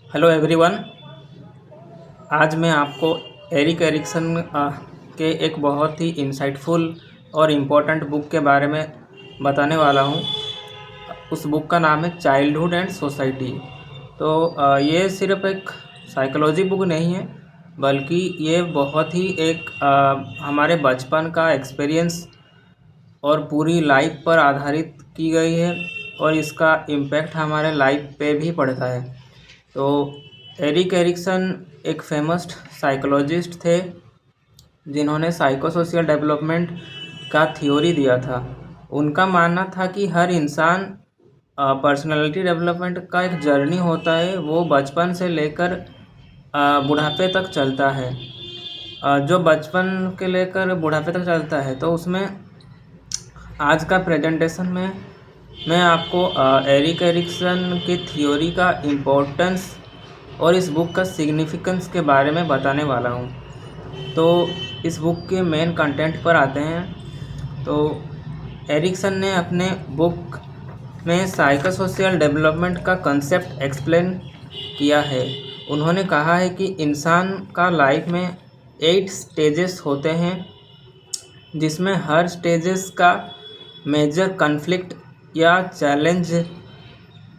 Hello everyone. आज मैं आपको एरिक एरिक्सन के एक बहुत ही इंसाइटफुल और इम्पोर्टेंट बुक के बारे में बताने वाला हूँ। उस बुक का नाम है चाइल्डहुड एंड सोसाइटी। तो ये सिर्फ एक साइकोलॉजी बुक नहीं है, बल्कि ये बहुत ही एक हमारे बचपन का एक्सपीरियंस और पूरी लाइफ पर आधारित की गई है और इसका इम्पैक्ट हमारे लाइफ पे भी पड़ता है। तो एरिक एरिक्सन एक फेमस साइकोलॉजिस्ट थे जिन्होंने साइकोसोशियल डेवलपमेंट का थ्योरी दिया था। उनका मानना था कि हर इंसान पर्सनालिटी डेवलपमेंट का एक जर्नी होता है, वो बचपन से लेकर बुढ़ापे तक चलता है। जो बचपन के लेकर बुढ़ापे तक चलता है, तो उसमें आज का प्रेजेंटेशन में मैं आपको एरिक एरिक्सन की थ्योरी का इम्पोर्टेंस और इस बुक का सिग्निफिकेंस के बारे में बताने वाला हूँ। तो इस बुक के मेन कंटेंट पर आते हैं। तो एरिक्सन ने अपने बुक में साइकोसोशियल डेवलपमेंट का कंसेप्ट एक्सप्लेन किया है। उन्होंने कहा है कि इंसान का लाइफ में 8 स्टेजेस होते हैं, जिसमें हर स्टेजेस का मेजर कॉन्फ्लिक्ट या चैलेंज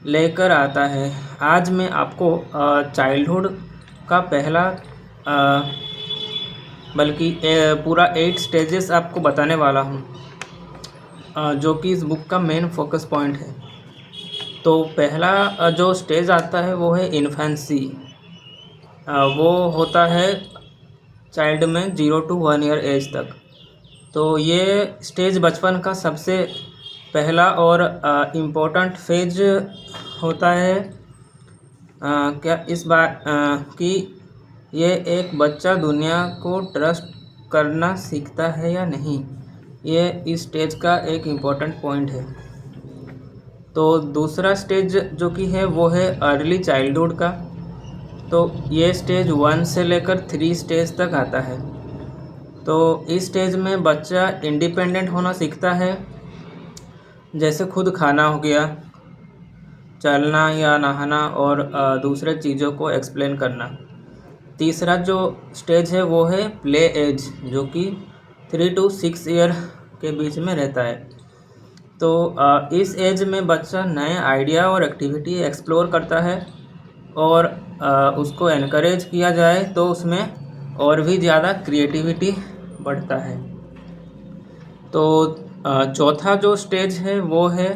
लेकर आता है। आज मैं आपको चाइल्डहुड का पहला बल्कि पूरा 8 स्टेजेस आपको बताने वाला हूँ, जो कि इस बुक का मेन फोकस पॉइंट है। तो पहला जो स्टेज आता है वो है इन्फेंसी। वो होता है चाइल्ड में 0 to 1 ईयर एज तक। तो ये स्टेज बचपन का सबसे पहला और इम्पोर्टेंट फेज होता है। क्या इस बात कि ये एक बच्चा दुनिया को ट्रस्ट करना सीखता है या नहीं, ये इस स्टेज का एक इम्पोर्टेंट पॉइंट है। तो दूसरा स्टेज जो कि है वो है अर्ली चाइल्डहुड का। तो ये स्टेज 1 से लेकर 3 स्टेज तक आता है। तो इस स्टेज में बच्चा इंडिपेंडेंट होना सीखता है, जैसे खुद खाना हो गया, चलना या नहाना और दूसरे चीज़ों को एक्सप्लेन करना। तीसरा जो स्टेज है वो है प्ले एज, जो कि 3 to 6 ईयर के बीच में रहता है। तो इस एज में बच्चा नए आइडिया और एक्टिविटी एक्सप्लोर करता है, और उसको एनकरेज किया जाए तो उसमें और भी ज़्यादा क्रिएटिविटी बढ़ता है। तो चौथा जो स्टेज है वो है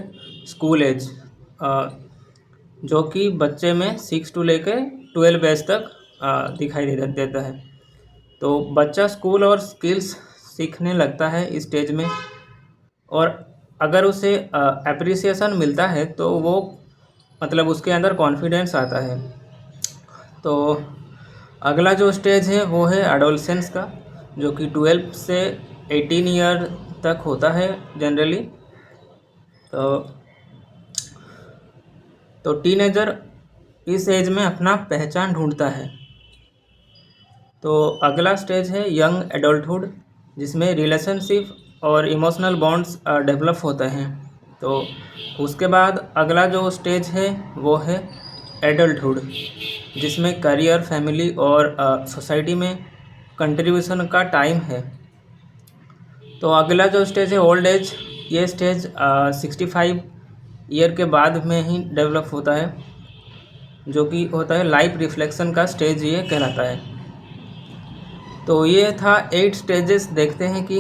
स्कूल एज, जो कि बच्चे में 6 to लेकर 12 एज तक दिखाई देता है। तो बच्चा स्कूल और स्किल्स सीखने लगता है इस स्टेज में, और अगर उसे एप्रिसिएशन मिलता है तो वो मतलब उसके अंदर कॉन्फिडेंस आता है। तो अगला जो स्टेज है वो है एडोलसेंस का, जो कि 12 से 18 ईयर तक होता है जनरली। तो टीनेजर इस एज में अपना पहचान ढूंढता है। तो अगला स्टेज है यंग एडल्टहुड, जिसमें रिलेशनशिप और इमोशनल बॉन्ड्स डेवलप होते हैं। तो उसके बाद अगला जो स्टेज है वो है एडल्टहुड, जिसमें करियर, फैमिली और सोसाइटी में कंट्रीब्यूशन का टाइम है। तो अगला जो स्टेज है ओल्ड एज। ये स्टेज 65 ईयर के बाद में ही डेवलप होता है, जो कि होता है लाइफ रिफ्लेक्शन का स्टेज, ये कहलाता है। तो ये था 8 स्टेजेस। देखते हैं कि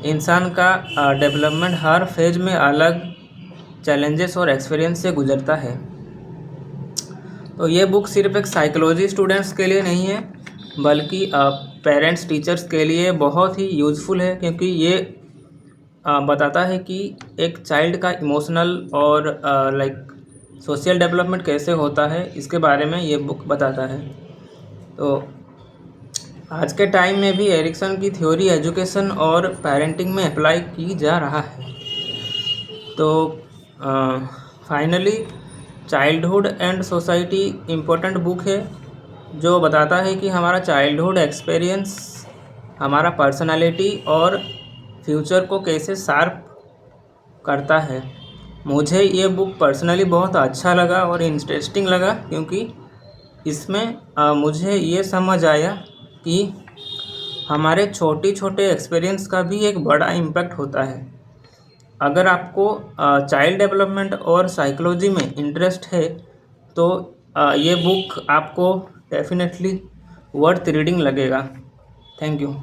इंसान का डेवलपमेंट हर फेज में अलग चैलेंजेस और एक्सपीरियंस से गुजरता है। तो ये बुक सिर्फ एक साइकोलॉजी स्टूडेंट्स के लिए नहीं है, बल्कि पेरेंट्स, टीचर्स के लिए बहुत ही यूज़फुल है, क्योंकि ये बताता है कि एक चाइल्ड का इमोशनल और सोशल डेवलपमेंट कैसे होता है, इसके बारे में ये बुक बताता है। तो आज के टाइम में भी एरिक्सन की थ्योरी एजुकेशन और पेरेंटिंग में अप्लाई की जा रहा है। तो finally childhood and society important book है, जो बताता है कि हमारा चाइल्डहुड एक्सपीरियंस हमारा पर्सनालिटी और फ्यूचर को कैसे शार्प करता है। मुझे ये बुक पर्सनली बहुत अच्छा लगा और इंटरेस्टिंग लगा, क्योंकि इसमें मुझे ये समझ आया कि हमारे छोटे छोटे एक्सपीरियंस का भी एक बड़ा इम्पैक्ट होता है। अगर आपको चाइल्ड डेवलपमेंट और साइकोलॉजी में इंटरेस्ट है तो ये बुक आपको डेफिनेटली वर्थ रीडिंग लगेगा। Thank you.